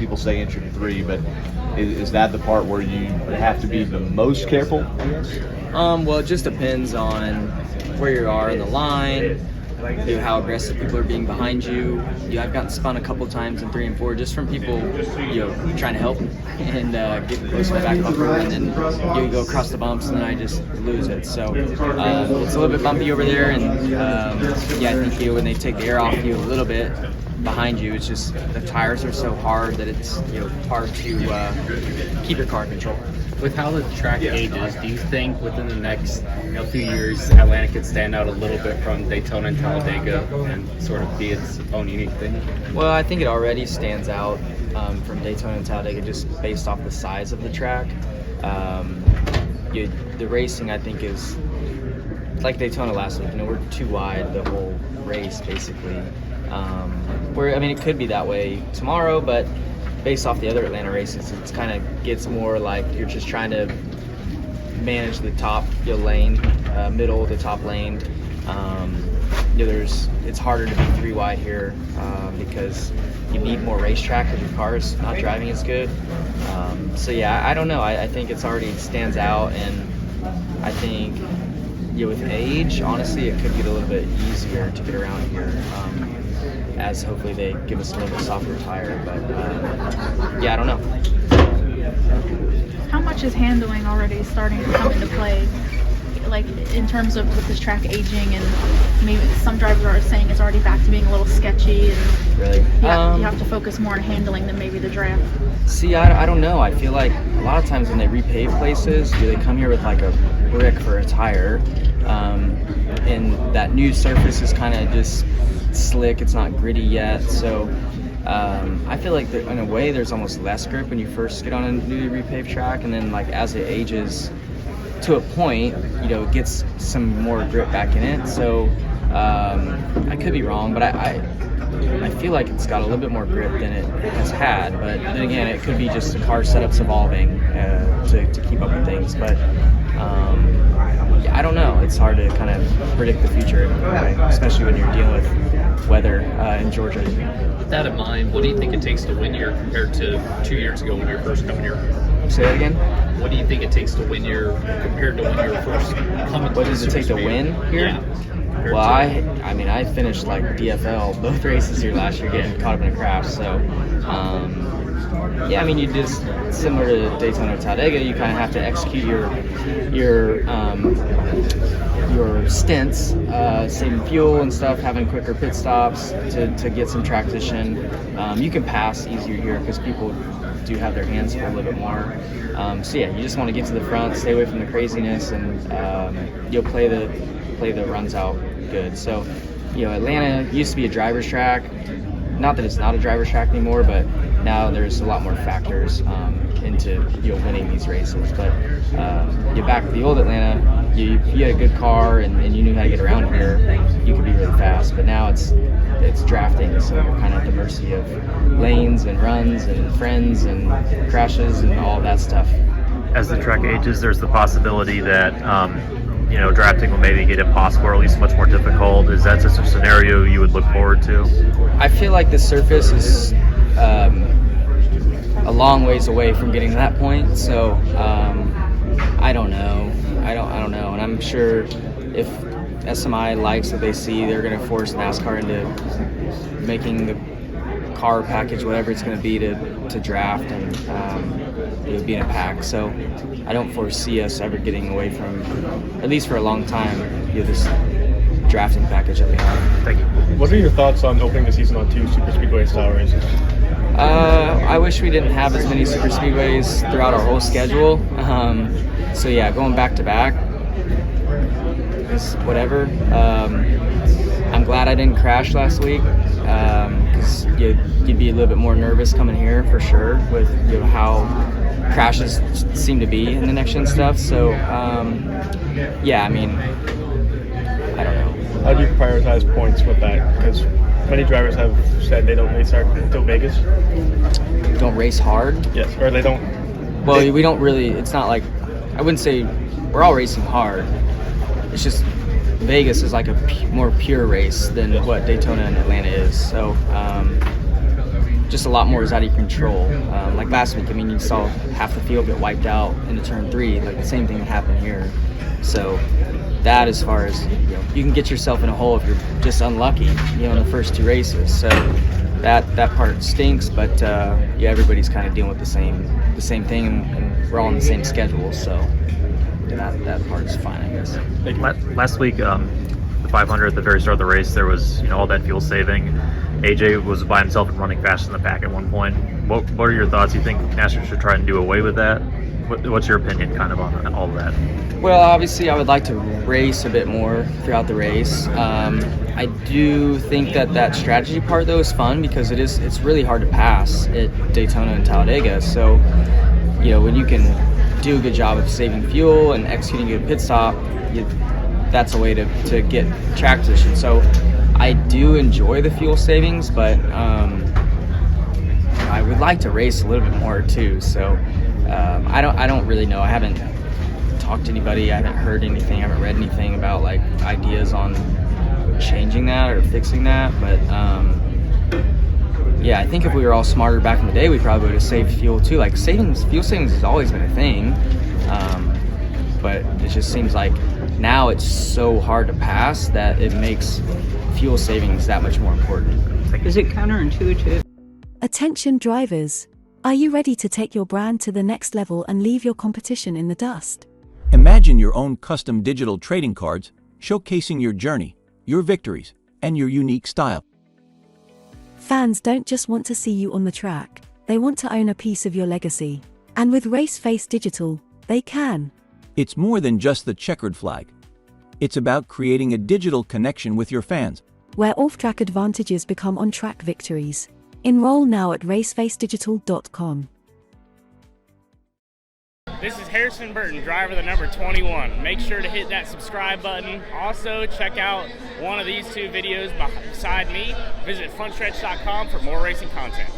people say entry 3, but is that the part where you have to be the most careful, I guess? Well, it just depends on where you are in the line, how aggressive people are being behind you. I've gotten spun a couple times in 3 and 4 just from people, trying to help and get close to the back bumper, and then you go across the bumps, and then I just lose it. So it's a little bit bumpy over there, and I think when they take the air off you a little bit behind you, it's just the tires are so hard that it's hard to keep your car in control. With how the track ages, do you think within the next few years Atlanta could stand out a little bit from Daytona and Talladega and sort of be its own unique thing? Well, I think it already stands out from Daytona and Talladega just based off the size of the track. The racing, I think, is like Daytona last week. We're too wide the whole race, basically. It could be that way tomorrow, but based off the other Atlanta races, it kind of gets more like you're just trying to manage the top lane, middle of the top lane. It's harder to be 3 wide here because you need more racetrack because your car is not driving as good. I don't know. I think it's already stands out, and I think with age, honestly, it could get a little bit easier to get around here. As hopefully they give us a little bit softer tire, but I don't know. How much is handling already starting to come into play, like in terms of with this track aging, and maybe some drivers are saying it's already back to being a little sketchy, and really you have to focus more on handling than maybe the draft? See, I don't know. I feel like a lot of times when they repave places, they come here with like a brick for a tire, and that new surface is kind of just slick. It's not gritty yet, so I feel like in a way there's almost less grip when you first get on a newly repaved track, and then like as it ages to a point, it gets some more grip back in it. So I could be wrong, but I feel like it's got a little bit more grip than it has had. But then again, it could be just the car setup's evolving to keep up with things. But I don't know. It's hard to kind of predict the future, especially when you're dealing with weather in Georgia. With that in mind, what do you think it takes to win here compared to 2 years ago when you were first coming here? Say that again? What do you think it takes to win here compared to when you were first coming? What does it take to win here? Yeah. Well, I finished like DFL both races here last year, getting caught up in a crash. So, you just similar to Daytona or Talladega, you kind of have to execute your stints, saving fuel and stuff, having quicker pit stops to get some traction. You can pass easier here because people do have their hands full a little bit more. You just want to get to the front, stay away from the craziness, and you'll play the runs out good. So, Atlanta used to be a driver's track. Not that it's not a driver's track anymore, but now there's a lot more factors into winning these races. But back to the old Atlanta, you had a good car and you knew how to get around here, you could be really fast. But now it's drafting, so you're kind of at the mercy of lanes and runs and friends and crashes and all that stuff. As the track ages, there's the possibility that drafting will maybe get impossible or at least much more difficult. Is that just a scenario you would look forward to? I feel like the surface is a long ways away from getting to that point, so I don't know. I don't know, and I'm sure if SMI likes what they see, they're going to force NASCAR into making the car package whatever it's going to be to draft and be in a pack. So I don't foresee us ever getting away from, at least for a long time, this drafting package that we have. Thank you. What are your thoughts on opening the season on 2 super speedway style races? I wish we didn't have as many super speedways throughout our whole schedule. Going back to back is whatever. I'm glad I didn't crash last week because you'd be a little bit more nervous coming here for sure with how crashes seem to be in the next gen stuff. So I don't know. How do you prioritize points with that? Because many drivers have said they don't race hard until Vegas. Don't race hard? Yes, or they don't. Well, we don't really. It's not like, I wouldn't say we're all racing hard. It's just Vegas is like a more pure race than what Daytona and Atlanta is. So just a lot more is out of your control. Like last week, I mean, you saw half the field get wiped out into turn 3. Like the same thing happened here. So that, as far as, you can get yourself in a hole if you're just unlucky, in the first 2 races. So that part stinks, but everybody's kind of dealing with the same thing, and we're all on the same schedule. So that part's fine, I guess. Last week, the 500 at the very start of the race, there was all that fuel saving. AJ was by himself and running fast in the pack at one point. What are your thoughts? You think NASCAR should try and do away with that? What's your opinion kind of on all of that? Well, obviously, I would like to race a bit more throughout the race. I do think that strategy part, though, is fun because it's really hard to pass at Daytona and Talladega. So, when you can do a good job of saving fuel and executing a good pit stop, that's a way to get track position. So I do enjoy the fuel savings, but I would like to race a little bit more too. So I don't really know. I haven't talked to anybody. I haven't heard anything. I haven't read anything about like ideas on changing that or fixing that. But I think if we were all smarter back in the day, we probably would have saved fuel too. Like fuel savings has always been a thing, but it just seems like now it's so hard to pass that it makes fuel savings that much more important. Is it counterintuitive? Attention drivers. Are you ready to take your brand to the next level and leave your competition in the dust? Imagine your own custom digital trading cards showcasing your journey, your victories, and your unique style. Fans don't just want to see you on the track, they want to own a piece of your legacy. And with Raceface Digital, they can. It's more than just the checkered flag. It's about creating a digital connection with your fans, where off-track advantages become on-track victories. Enroll now at racefacedigital.com. This is Harrison Burton, driver the number 21. Make sure to hit that subscribe button. Also, check out one of these 2 videos beside me. Visit frontstretch.com for more racing content.